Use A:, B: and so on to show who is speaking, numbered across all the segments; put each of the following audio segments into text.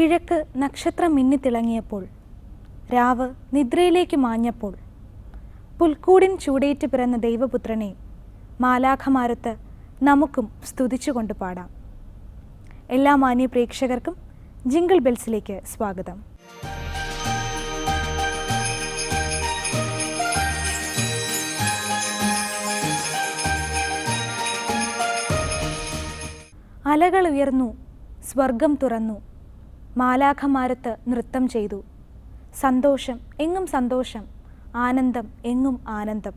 A: കിഴക്ക് നക്ഷത്രം മിന്നിത്തിളങ്ങിയപ്പോൾ, രാവ് നിദ്രയിലേക്ക് മാഞ്ഞപ്പോൾ, പുൽക്കൂടിൻ ചൂടേറ്റ് പിറന്ന ദൈവപുത്രനെ മാലാഖമാരത്ത് നമുക്കും സ്തുതിച്ചുകൊണ്ട് പാടാം. എല്ലാ മാന്യ പ്രേക്ഷകർക്കും ജിംഗിൾ ബെൽസിലേക്ക് സ്വാഗതം. അലകൾ ഉയർന്നു, സ്വർഗം തുറന്നു, മാലാഖമാരത്ത് നൃത്തം ചെയ്തു. സന്തോഷം എങ്ങും സന്തോഷം, ആനന്ദം എങ്ങും ആനന്ദം.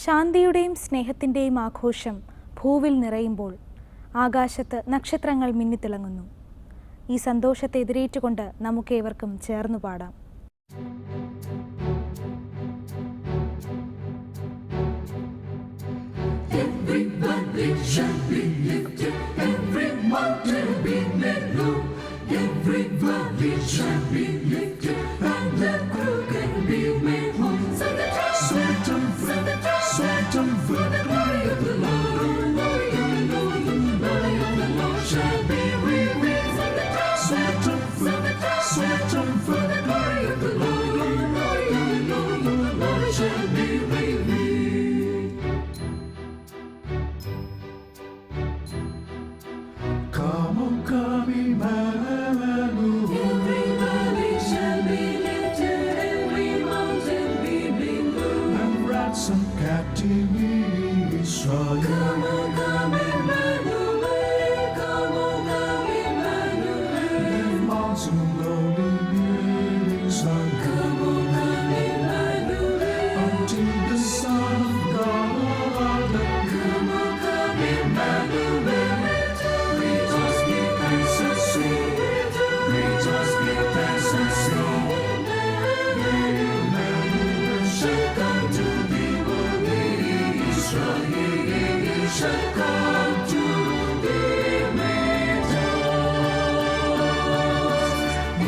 A: ശാന്തിയുടെയും സ്നേഹത്തിൻ്റെയും ആഘോഷം ഭൂവിൽ നിറയുമ്പോൾ ആകാശത്ത് നക്ഷത്രങ്ങൾ മിന്നിത്തിളങ്ങുന്നു. ഈ സന്തോഷത്തെ എതിരേറ്റുകൊണ്ട് നമുക്കേവർക്കും ചേർന്നു പാടാം.
B: Everybody shall be lifted, every mountain be made low. Everybody shall be lifted, and the crooked be made whole. Satan, Satan, for the glory of the Lord, the glory of the Lord shall be revealed. Satan, Satan, for the glory of the Lord shall be revealed. Come on, come, Emmanuel. Everybody shall be lifted, every mountain be made low, and ransom captive Israel. Come on, come, Emmanuel. Come on, come, Emmanuel. And mountain lonely Israel. Come on, come, Emmanuel. Until the Son of God. Come on, come, Emmanuel. Rejoice, give thanks and sing. Rejoice, give thanks and sing. Emmanuel shall come to thee, O Israel shall come to thee with us.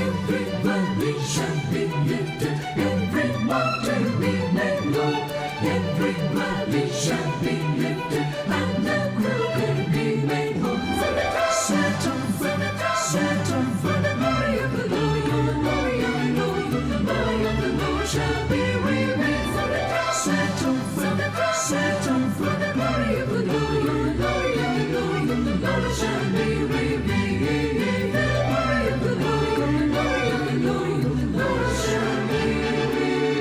B: Everybody shall be lifted, every mountain be made low. Everybody shall be lifted, and the crooked be made whole. Satan, Satan, for the glory of the Lord, the glory of the Lord shall be revealed. Satan, Satan, for the glory of the Lord, the glory of the Lord shall be revealed. The glory of the Lord, the glory of the Lord shall be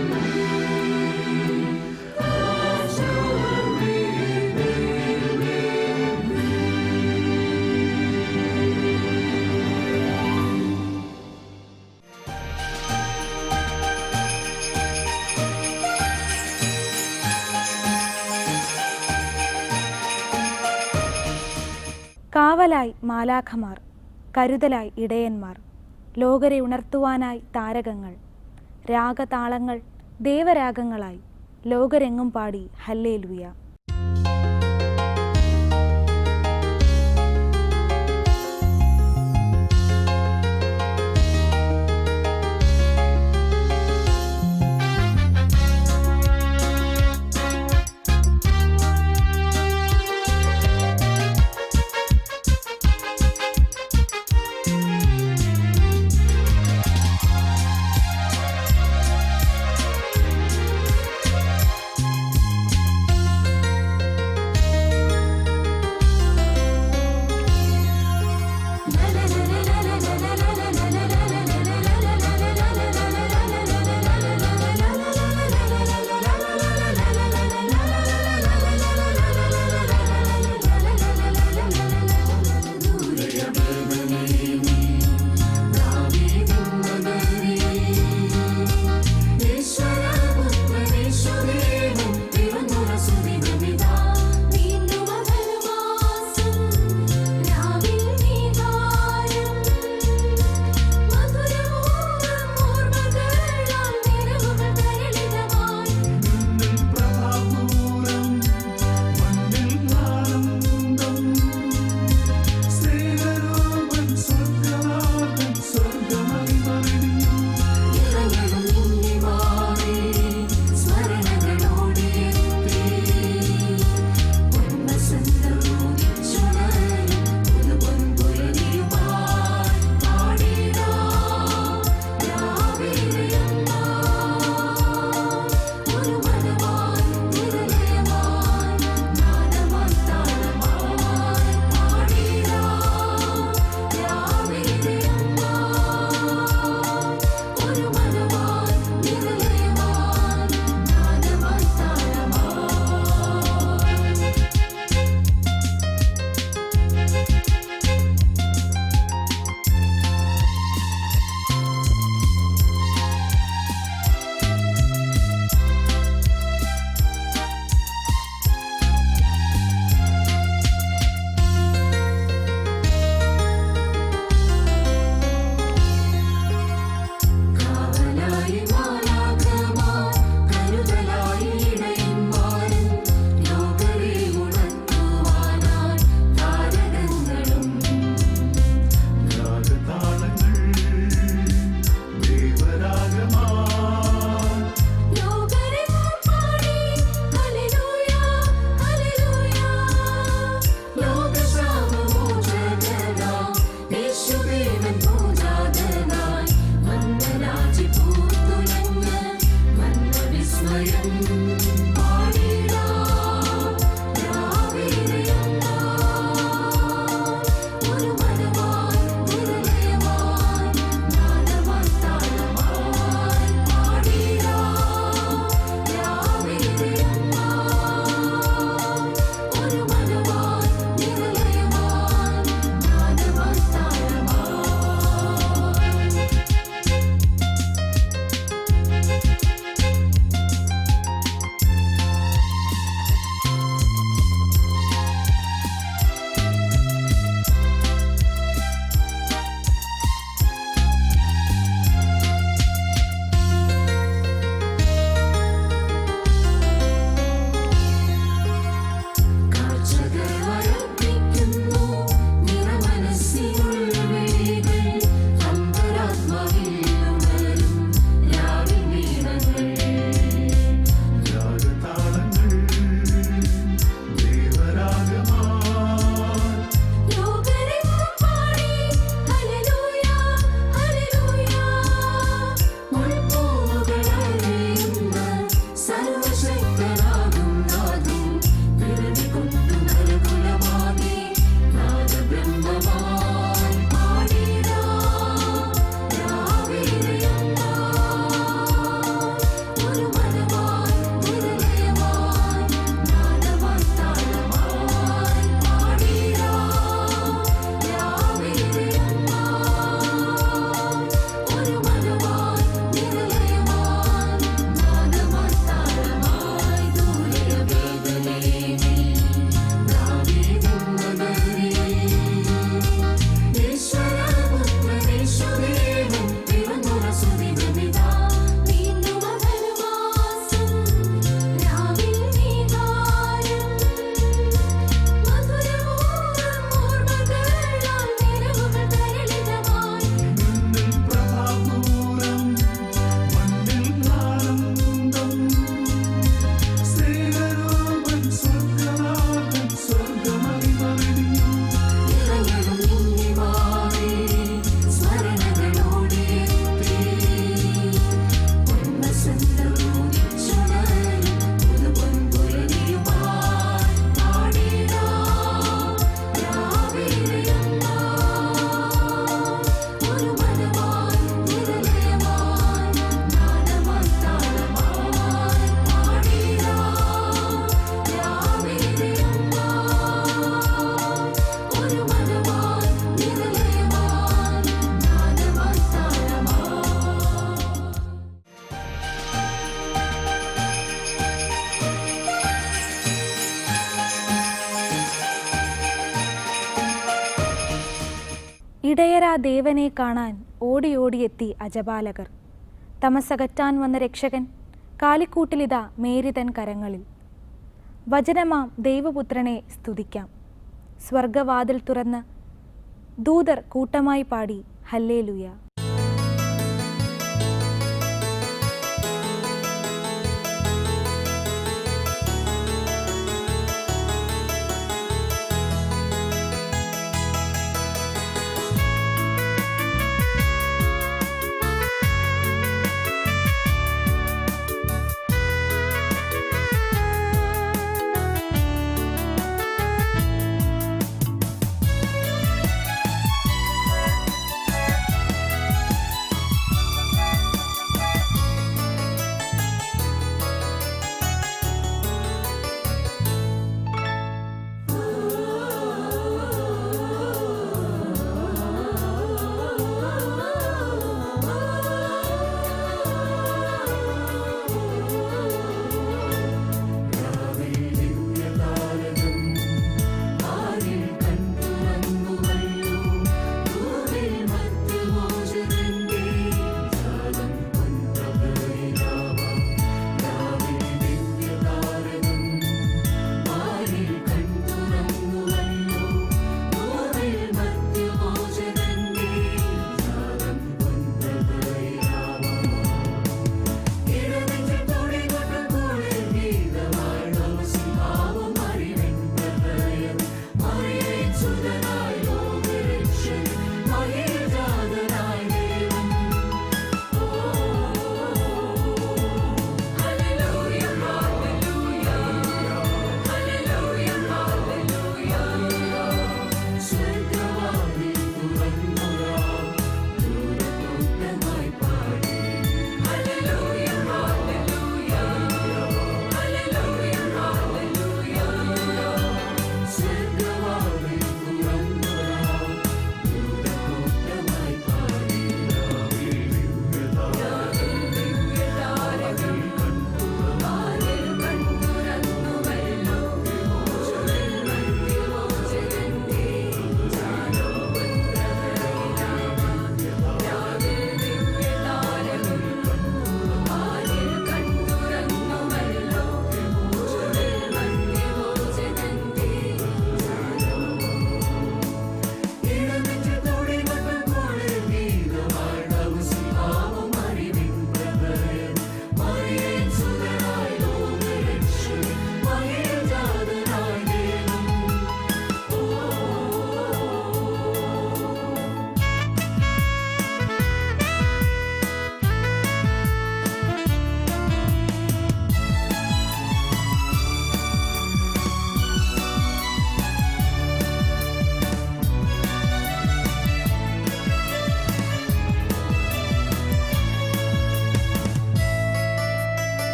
B: revealed. God's glory be revealed.
A: കാവലായി മാലാഖമാർ, കരുതലായി ഇടയന്മാർ, ലോകരെ ഉണർത്തുവാനായി താരകങ്ങൾ, രാഗതാളങ്ങൾ ദേവരാഗങ്ങളായി ലോകരെങ്ങും പാടി hallelujah. ഇടയരാ ദേവനെ കാണാൻ ഓടി ഓടിയെത്തി അജപാലകർ. തമസകറ്റാൻ വന്ന രക്ഷകൻ കാലിക്കൂട്ടിലിതാ മേരിതൻ കരങ്ങളിൽ. വചനമാം ദൈവപുത്രനെ സ്തുതിക്കാം. സ്വർഗവാതിൽ തുറന്ന് ദൂതർ കൂട്ടമായി പാടി ഹല്ലേലൂയ.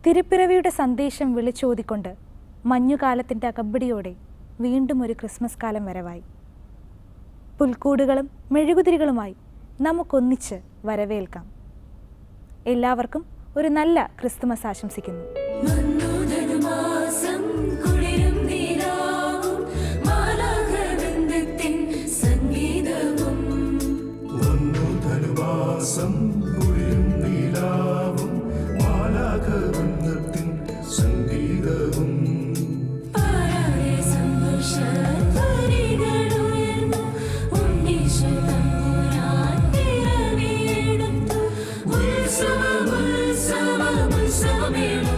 A: തിരുപ്പിറവിയുടെ സന്ദേശം വിളിച്ചോതിക്കൊണ്ട് മഞ്ഞുകാലത്തിൻ്റെ അകമ്പടിയോടെ വീണ്ടും ഒരു ക്രിസ്മസ് കാലം വരവായി. പുൽക്കൂടുകളും മെഴുകുതിരികളുമായി നമുക്കൊന്നിച്ച് വരവേൽക്കാം. എല്ലാവർക്കും ഒരു നല്ല ക്രിസ്തുമസ് ആശംസിക്കുന്നു.
B: ഉത്സവമേള